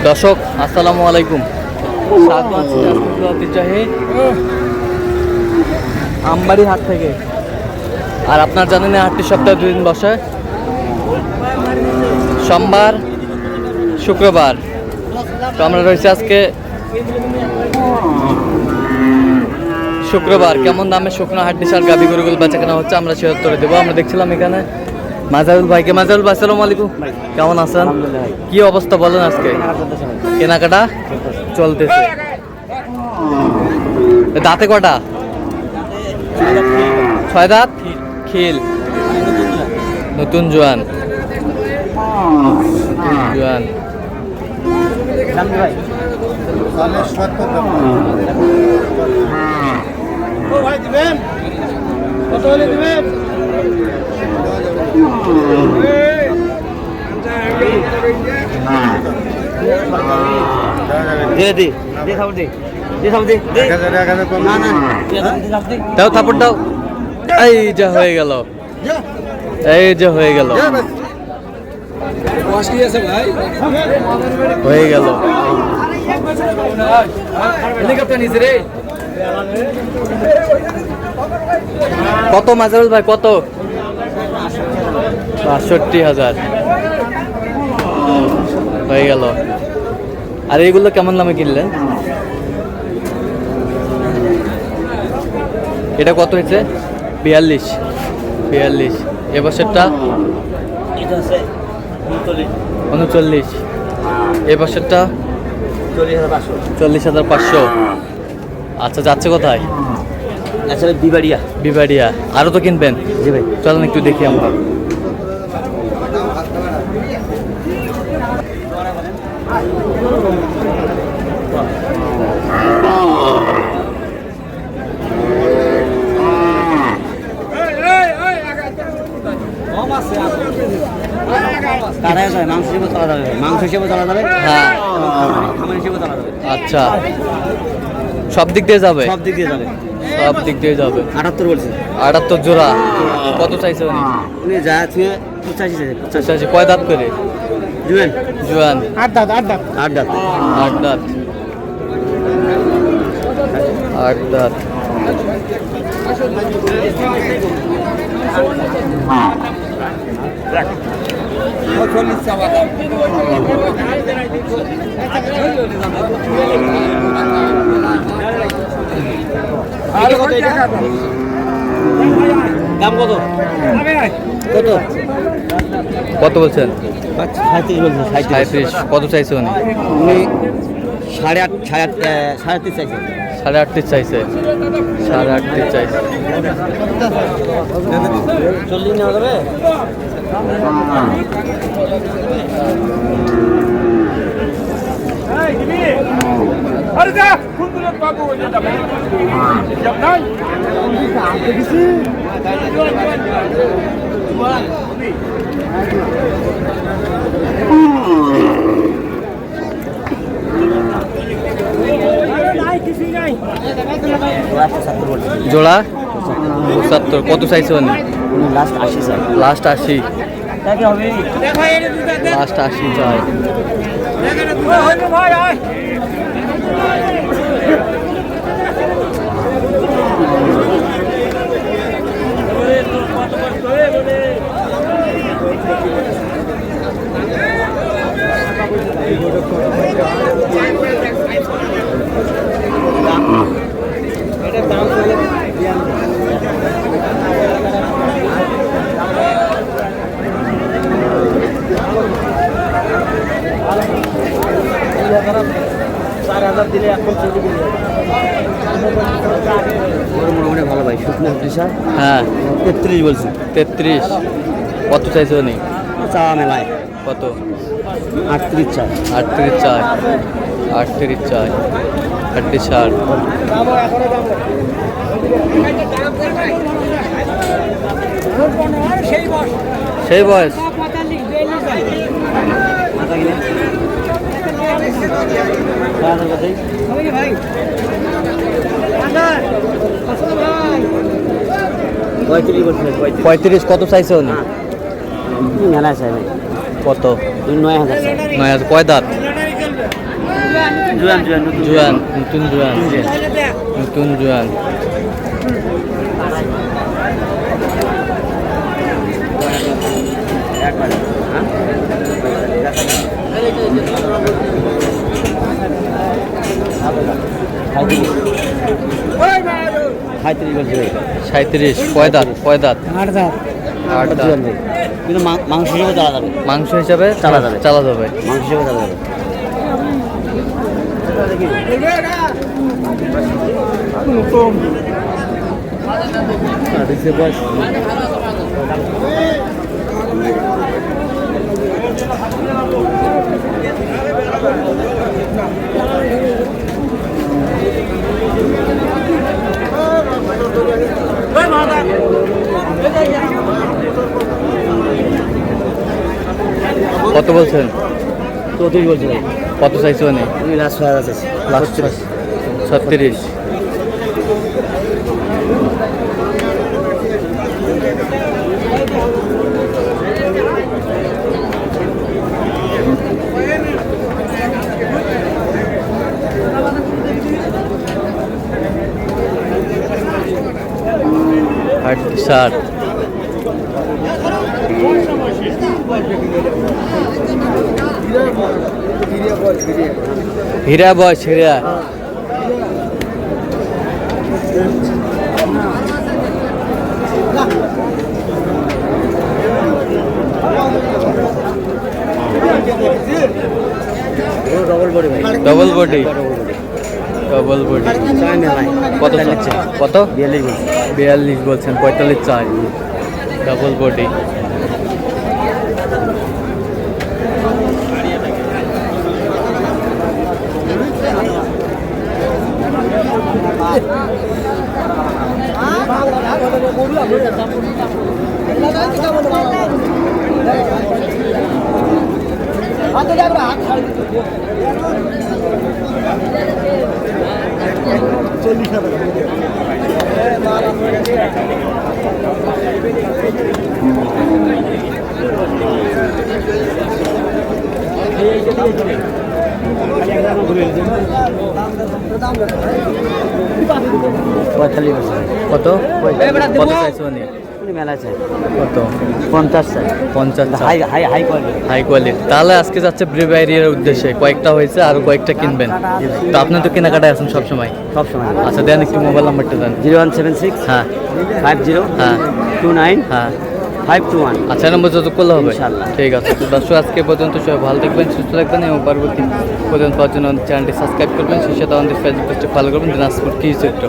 দর্শক আসসালামু আলাইকুম, আমবাড়ি হাট থেকে। আর আপনার জানেন হাটটি সপ্তাহে 2 দিন বসে, সোমবার শুক্রবার। তো আমরা রয়েছি আজকে শুক্রবার। কেমন দামে শুকনো হাড্ডি সার গাভী গরুগুলো বেচা কেনা হচ্ছে আমরা সে উত্তরে দেবো। আমরা দেখছিলাম এখানে মাজারুল ভাইকে। মাজারুল ভাই আসসালামু আলাইকুম, কেমন আছেন? কি অবস্থা বলেন আজকে? কেনাকাটা চলতেছে। দাঁতে কটা? 6 দাঁত খিল, নতুন জোয়ান। জোয়ান দাও থাপড় দাও। এই যে হয়ে গেল, এই যে হয়ে গেল, হয়ে গেল। কত মাজারুল ভাই কত? ৬২,০০০ হয়ে গেল। আর এইগুলো কেমন দামে কিনলেন? এটা কত হয়েছে? ৪২। এবছরটা ৩৯। এবছরটা ৪০,৫০০। আচ্ছা, যাচ্ছে কোথায়? বিবাড়িয়া। আরো তো কিনবেন? জি ভাই, চলেন একটু দেখি আমরা। আচ্ছা, সব দিক দিয়ে যাবে? সব দিক দিয়ে যাবে। ৭৮ বলছে। ৭৮ জোড়া। কত চাইছে উনি? যা 85। কয় দাঁত করে? জোয়ান। 8 দাঁত। 8 দাঁত। দাম কত? কত বলছেন? ৩৭। কত চাইছে উনি? 8.5 চাইছে। 8.5 চাইছে। 8.5 চাইছে। 40 নেওয়া যাবে? জোড়া ৭৫। কত চাইছে উনি? লাস্ট 80 চাই। লাস্ট 80 চাই। ভালো ভাই, শুকনো হাড্ডিসার। হ্যাঁ, 33 বলছি। 33। কত চাইছে উনি? চা মেলায় কত? 38 চাই। 38 চাই। 38 চাই। হাড্ডি সার। সেই বয়স। পঁয়ত্রিশ। কত চাইছে উনি? মেলা চাই ভাই। কত? 9,000। 9,000। কয় দাঁত? জুয়ান জুয়ান জুয়ান, নতুন জুয়ান, নতুন জুয়ান। সাঁত্রিশ বলছে 37, কয় দাঁত? কয় দাঁত? 8 দাঁত। 8 দাঁত। জুয়ান ভাই কিন্তু মাংস হিসেবে চালা যাবে, মাংস হিসাবে চালা যাবে। চালা যাবে। মাংস হিসেবে চালা যাবে। দিচ্ছে বয়স কত বলছেন? 34 বলছে ভাই। কত চাইছো মানে? আমি লাস্ট 6,000 আছে। লাস্ট 36। ষাট 60। হীরা বয়স, হীরা। ডবল বডি ভাই। Double body, double body. চাই মেলায় কত চাচ্ছে? কত? 42 বলছে। 42 বলছেন, 45 চাই। Double body. কত? কত চাইছো মানে? মেলায় চাই কত? 50 চাই। 50 চাই। High high high quality. High quality. তাহলে আজকে যাচ্ছে ব্রিভাইরিয়ার উদ্দেশ্যে, কয়েকটা হয়েছে, আরো কয়েকটা কিনবেন। তো আপনি তো কেনাকাটায় আছেন সবসময়। সব সময়। আচ্ছা দেন একটু মোবাইল নাম্বারটা দেন। 0176 হ্যাঁ 50 হ্যাঁ 29 হ্যাঁ। 521। আচ্ছা নম্বর যত করলে হবে। ইনশাআল্লাহ। ঠিক আছে। তো দর্শক আজকে পর্যন্ত সবাই ভালো থাকবেন, সুস্থ থাকবেন এবং পরবর্তী পর্যন্ত পাওয়ার জন্য চ্যানেলটি সাবস্ক্রাইব করবেন, সেই সাথে আমাদের ফেসবুক পেজটি ফলো করবেন দিনাজপুর কৃষি চিত্র।